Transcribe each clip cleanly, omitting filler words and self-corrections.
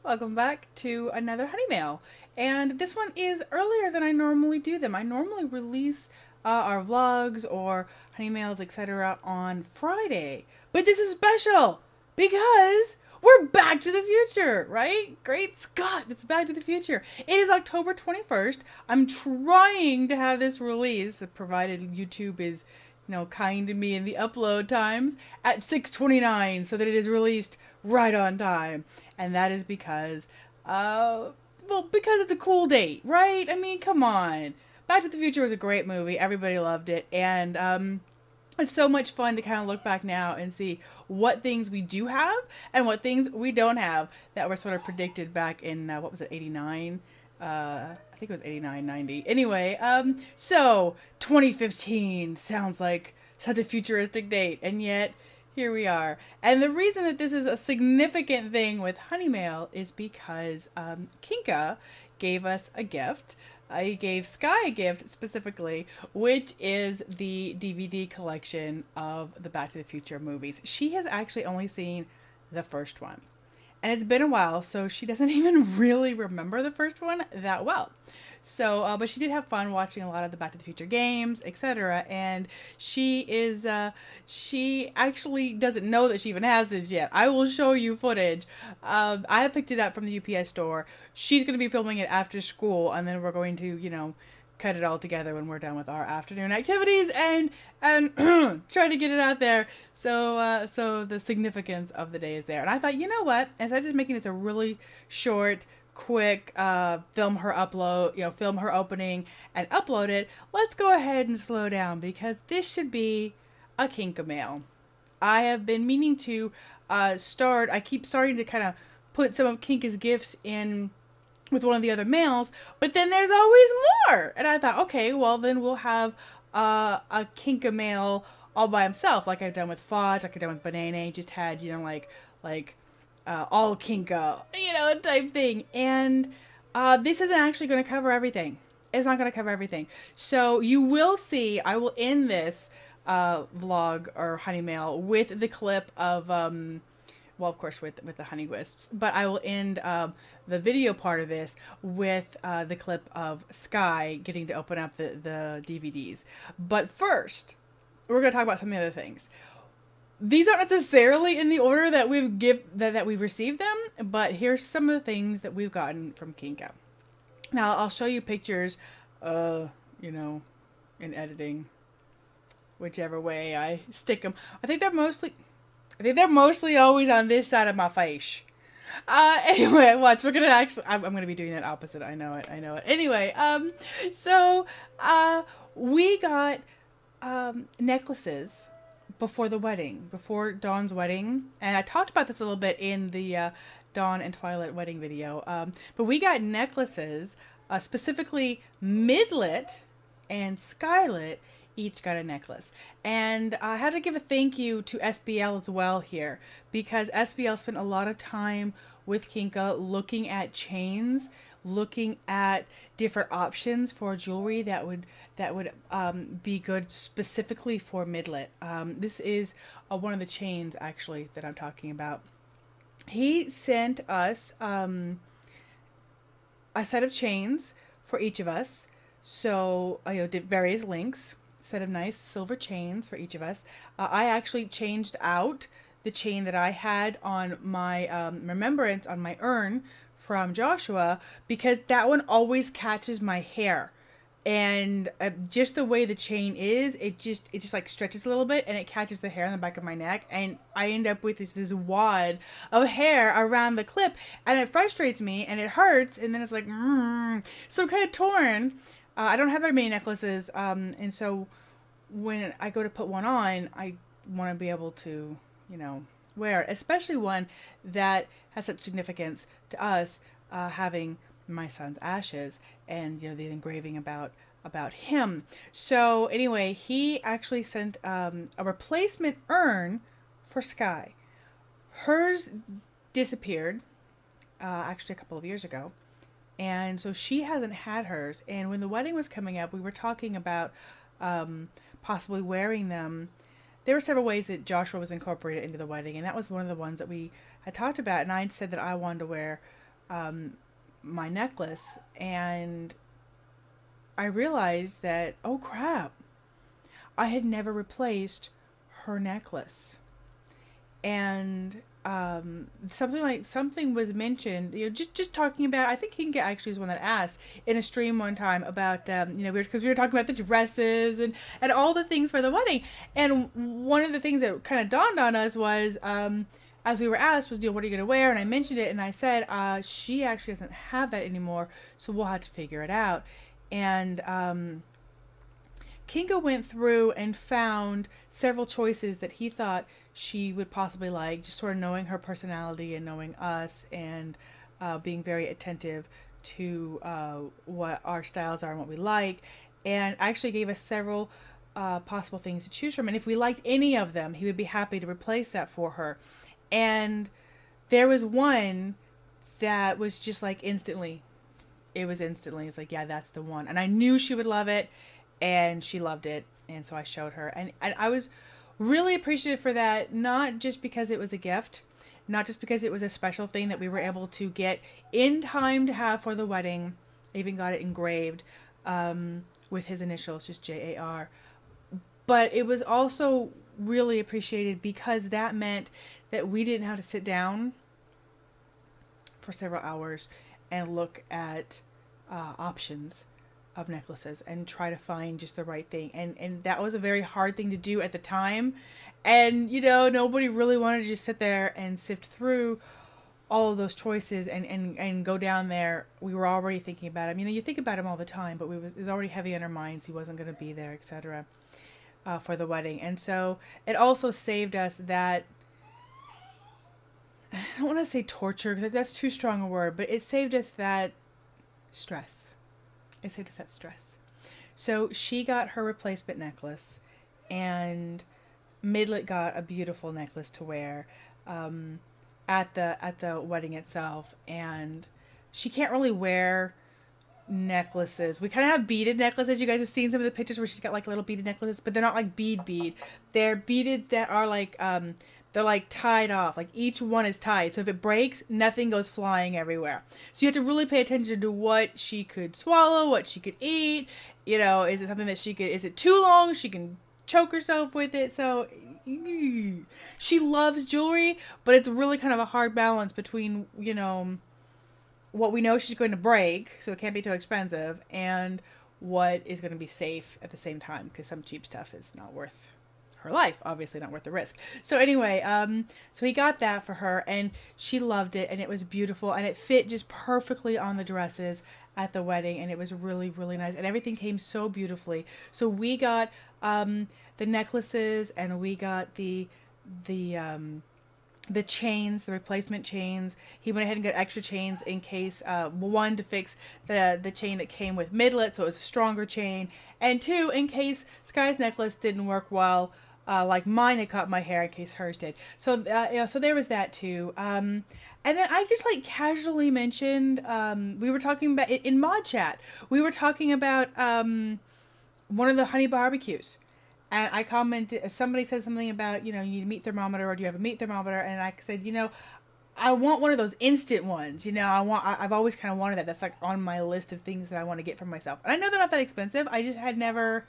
Welcome back to another Honey Mail. And this one is earlier than I normally do them. I normally release our vlogs or Honey Mails, etc. on Friday. But this is special because we're back to the future, right? Great Scott, it's back to the future. It is October 21st. I'm trying to have this release, provided YouTube is kind to me in the upload times at 6:29 so that it is released right on time. And that is because, because it's a cool date, right? I mean, come on. Back to the Future was a great movie. Everybody loved it. And, it's so much fun to kind of look back now and see what things we do have and what things we don't have that were sort of predicted back in, what was it, 89? I think it was 89, 90. Anyway, so 2015 sounds like such a futuristic date, and yet here we are. And the reason that this is a significant thing with Honney Mail is because Kinka gave us a gift. He gave Sky a gift specifically, which is the DVD collection of the Back to the Future movies. She has actually only seen the first one. And it's been a while, so she doesn't even really remember the first one that well. So, but she did have fun watching a lot of the Back to the Future games, etc. And she actually doesn't know that she even has this yet. I will show you footage. I picked it up from the UPS store. She's going to be filming it after school, and then we're going to, cut it all together when we're done with our afternoon activities and try to get it out there so the significance of the day is there. And I thought, you know what, instead of just making this a really short, quick film her opening and upload it, let's go ahead and slow down because this should be a Kinka mail. I have been meaning to I keep starting to kind of put some of Kinka's gifts in with one of the other mails, but then there's always more. And I thought, okay, well then we'll have a Kinka mail all by himself, like I've done with Fudge, like I've done with Banana. Just had, all Kinka, type thing. And this isn't actually going to cover everything. It's not going to cover everything. So you will see, I will end this vlog or Honey Mail with the clip of, of course, with the Honey Wisps. But I will end the video part of this with the clip of Sky getting to open up the DVDs. But first, we're going to talk about some other things. These aren't necessarily in the order that we've received them, but here's some of the things that we've gotten from Kinka. Now, I'll show you pictures, in editing, whichever way I stick them. I think they're mostly always on this side of my face. Anyway, watch. We're gonna I'm gonna be doing that opposite. I know it. Anyway, we got necklaces before the wedding, before Dawn's wedding, and I talked about this a little bit in the Dawn and Twilight wedding video. But we got necklaces, specifically Midlet and Skylit each got a necklace. And I had to give a thank you to SBL as well here, because SBL spent a lot of time with Kinka looking at chains, looking at different options for jewelry that would be good specifically for Midlet. This is one of the chains actually that I'm talking about. He sent us a set of chains for each of us. So did various links, set of nice silver chains for each of us. I actually changed out the chain that I had on my remembrance on my urn from Joshua, because that one always catches my hair, and just the way the chain is, it just like stretches a little bit and it catches the hair on the back of my neck, and I end up with this wad of hair around the clip, and it frustrates me and it hurts, and then it's like so I'm kind of torn. I don't have very many necklaces, and so when I go to put one on, I want to be able to wear it, especially one that has such significance to us, having my son's ashes and the engraving about him. So anyway, he actually sent a replacement urn for Sky. Hers disappeared actually a couple of years ago, and so she hasn't had hers. And when the wedding was coming up, we were talking about possibly wearing them. There were several ways that Joshua was incorporated into the wedding, and that was one of the ones that we had talked about. And I said that I wanted to wear my necklace, and I realized that, oh crap, I had never replaced her necklace. And something was mentioned, just talking about, I think Kinka actually is one that asked in a stream one time about, because we were talking about the dresses and all the things for the wedding. And one of the things that kind of dawned on us was, as we were asked, was, what are you going to wear? And I mentioned it, and I said, she actually doesn't have that anymore, so we'll have to figure it out. And Kinka went through and found several choices that he thought she would possibly like, just sort of knowing her personality and knowing us, and being very attentive to what our styles are and what we like, and actually gave us several possible things to choose from. And if we liked any of them, he would be happy to replace that for her. And there was one that was just like instantly. It was instantly. It's like, yeah, that's the one. And I knew she would love it, and she loved it. And so I showed her. And I was really appreciative for that, not just because it was a gift, not just because it was a special thing that we were able to get in time to have for the wedding. I even got it engraved with his initials, just JAR. But it was also really appreciated because that meant that we didn't have to sit down for several hours and look at options of necklaces and try to find just the right thing. And that was a very hard thing to do at the time. And, nobody really wanted to just sit there and sift through all of those choices and go down there. We were already thinking about him. You think about him all the time, but it was already heavy on our minds. He wasn't going to be there, etc. For the wedding. And so it also saved us that, I don't want to say torture, because that's too strong a word, but it saved us that stress. It saved us that stress. So she got her replacement necklace, and Midlet got a beautiful necklace to wear at the wedding itself. And she can't really wear necklaces. We kind of have beaded necklaces. You guys have seen some of the pictures where she's got like little beaded necklaces, but they're not like bead. They're beaded that are like they're like tied off. Like each one is tied. So if it breaks, nothing goes flying everywhere. So you have to really pay attention to what she could swallow, what she could eat. Is it something that is it too long? She can choke herself with it. So she loves jewelry, but it's really kind of a hard balance between, what we know she's going to break, so it can't be too expensive, and what is going to be safe at the same time, because some cheap stuff is not worth her life, obviously not worth the risk. So anyway, so he got that for her, and she loved it, and it was beautiful, and it fit just perfectly on the dresses at the wedding, and it was really, really nice, and everything came so beautifully. So we got the necklaces, and we got the chains, the replacement chains. He went ahead and got extra chains in case, one, to fix the chain that came with Midlet, so it was a stronger chain, and two, in case Sky's necklace didn't work well, like mine had caught my hair, in case hers did. So, so there was that too. And then I just like casually mentioned, we were talking about, in Mod Chat, we were talking about one of the honey barbecues. And I commented, somebody said something about, you need a meat thermometer, or do you have a meat thermometer? And I said, I want one of those instant ones. I've always kind of wanted that. That's like on my list of things that I want to get for myself. And I know they're not that expensive. I just had never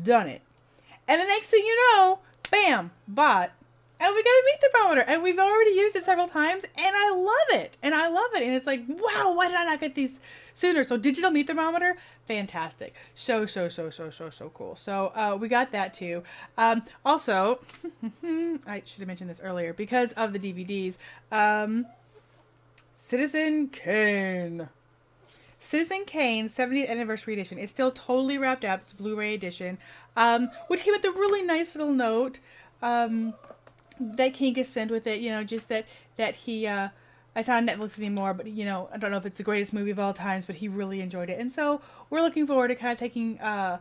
done it. And the next thing you know, bam, bought. And we got a meat thermometer, and we've already used it several times, and I love it. And it's like, wow, why did I not get these sooner? So digital meat thermometer, fantastic. So cool. So we got that too. Also, I should have mentioned this earlier, because of the DVDs, Citizen Kane. Citizen Kane 70th Anniversary Edition is still totally wrapped up. It's Blu-ray edition, which came with a really nice little note that Kinka sent with it, just that he, it's not on Netflix anymore, but, I don't know if it's the greatest movie of all times, but he really enjoyed it. And so we're looking forward to kind of taking a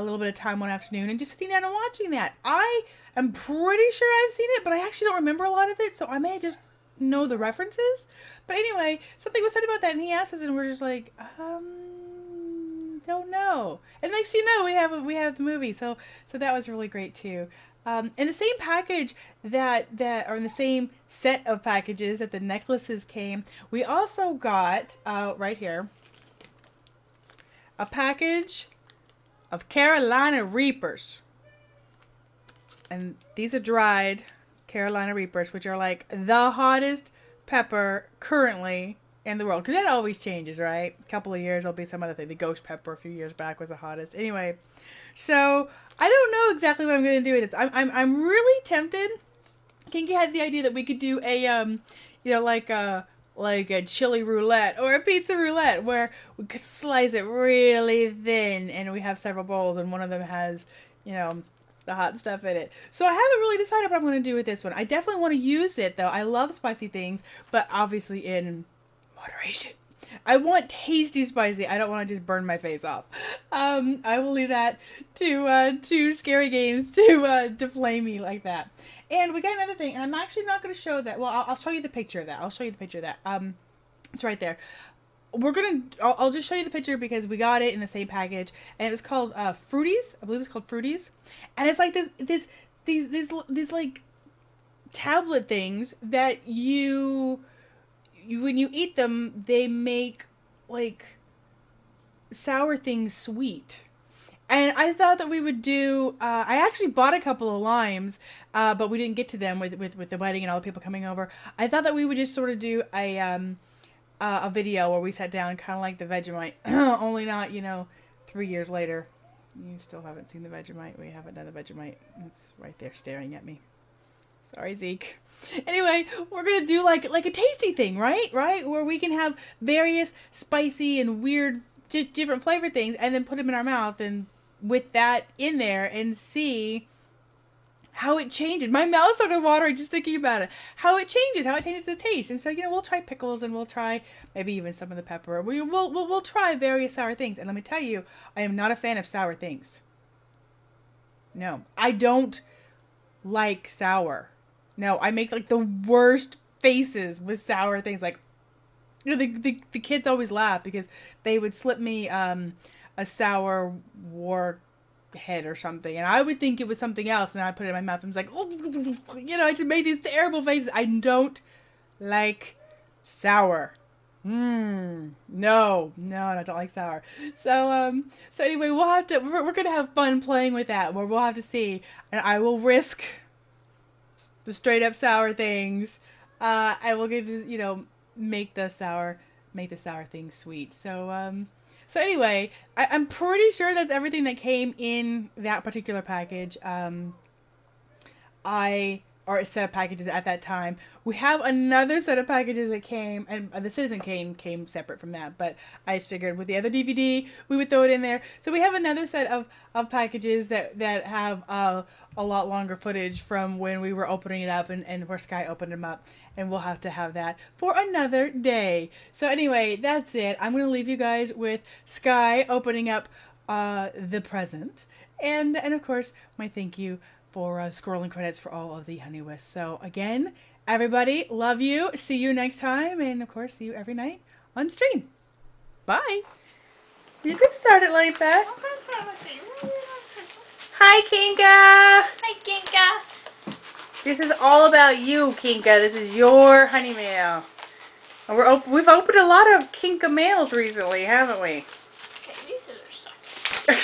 little bit of time one afternoon and just sitting down and watching that. I am pretty sure I've seen it, but I actually don't remember a lot of it, so I may just know the references. But anyway, something was said about that, and he asked us, and we're just like, don't know. And next you know, we have the movie, so that was really great too. In the same package or in the same set of packages that the necklaces came, we also got, right here, a package of Carolina Reapers. And these are dried Carolina Reapers, which are like the hottest pepper currently in the world. Because that always changes, right? A couple of years, there'll be some other thing. The ghost pepper a few years back was the hottest. Anyway, so I don't know exactly what I'm going to do with this. I'm really tempted. Kinka had the idea that we could do a, you know, like a chili roulette or a pizza roulette where we could slice it really thin and we have several bowls and one of them has, you know, the hot stuff in it. So I haven't really decided what I'm going to do with this one. I definitely want to use it though. I love spicy things, but obviously in moderation. I want tasty spicy. I don't want to just burn my face off. I will leave that to Scary Games to flame me like that. And we got another thing, and I'm actually not going to show that. Well, I'll show you the picture of that. I'll show you the picture of that. It's right there. I'll just show you the picture because we got it in the same package, and it was called Fruities. I believe it's called Fruities, and it's like these like tablet things that you when you eat them, they make like sour things sweet. And I thought that we would do, I actually bought a couple of limes, but we didn't get to them with the wedding and all the people coming over. I thought that we would just sort of do a video where we sat down kind of like the Vegemite, only not, you know, 3 years later. You still haven't seen the Vegemite. We haven't done the Vegemite. It's right there staring at me. Sorry, Zeke. Anyway, we're going to do like a tasty thing, right? Where we can have various spicy and weird, different flavor things and then put them in our mouth and with that in there and see how it changes. My mouth started watering just thinking about it. How it changes the taste. And so, you know, we'll try pickles and we'll try maybe even some of the pepper. We'll try various sour things. And let me tell you, I am not a fan of sour things. No, I don't like sour. No, I make like the worst faces with sour things. Like, you know, the kids always laugh because they would slip me a sour war head or something, and I would think it was something else, and I put it in my mouth and was like, oh, you know, I just made these terrible faces. I don't like sour. No, I don't like sour. So anyway, we're gonna have fun playing with that. Where we'll have to see, and I will risk the straight up sour things. I will get to, you know, make the sour things sweet. So anyway, I'm pretty sure that's everything that came in that particular package. Or a set of packages at that time. We have another set of packages that came, and the Citizen came separate from that, but I just figured with the other DVD, we would throw it in there. So we have another set of packages that have a lot longer footage from when we were opening it up and where Sky opened them up, and we'll have to have that for another day. So anyway, that's it. I'm going to leave you guys with Sky opening up the present, and of course, my thank you for scrolling credits for all of the Honney Whisks. So again, everybody, love you. See you next time. And of course, see you every night on stream. Bye. You can start it like that. Hi, Kinka. Hi, Kinka. This is all about you, Kinka. This is your Honney Mail. And we've opened a lot of Kinka mails recently, haven't we? Okay, these scissors suck.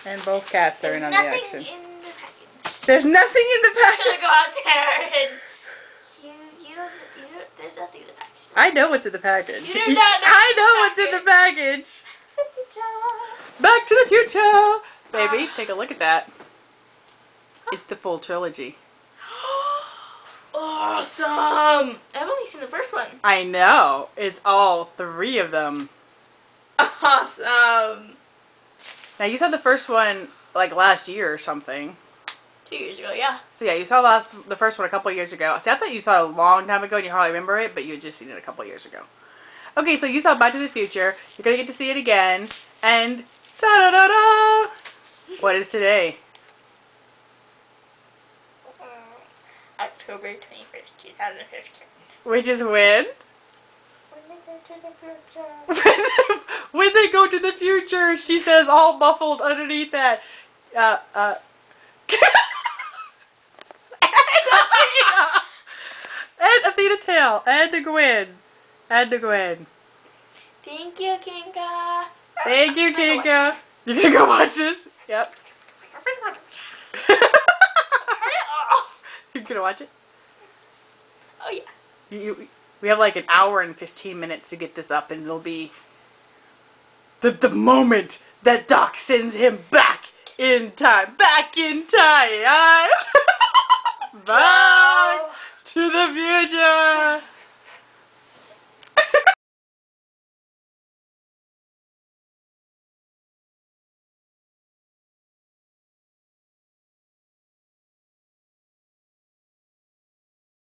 And both cats are in on the action. There's nothing in the package. There's nothing in the package. I'm gonna go out there and you don't. There's nothing in the package. I know what's in the package. You do not know. I know what's in the package. Back to the Future. Baby, take a look at that. It's the full trilogy. Awesome! I've only seen the first one. I know. It's all 3 of them. Awesome. Now, you saw the first one, like, last year or something. 2 years ago, yeah. So, yeah, you saw the first one a couple years ago. See, I thought you saw it a long time ago and you hardly remember it, but you had just seen it a couple years ago. Okay, so you saw Back to the Future. You're going to get to see it again. And, ta-da-da-da! What is today? October 21st, 2015. Which is when? When the to the future. When they go to the future, she says, all muffled underneath that. And Athena Tail. And the Gwen. And the Gwen. Thank you, Kinka. Thank you, Kinka. You gonna go watch this? Yep. Turn it off. You gonna watch it? Oh yeah. We have like an hour and 15 minutes to get this up, and it'll be the moment that Doc sends him back in time. Back in time. Back to the future.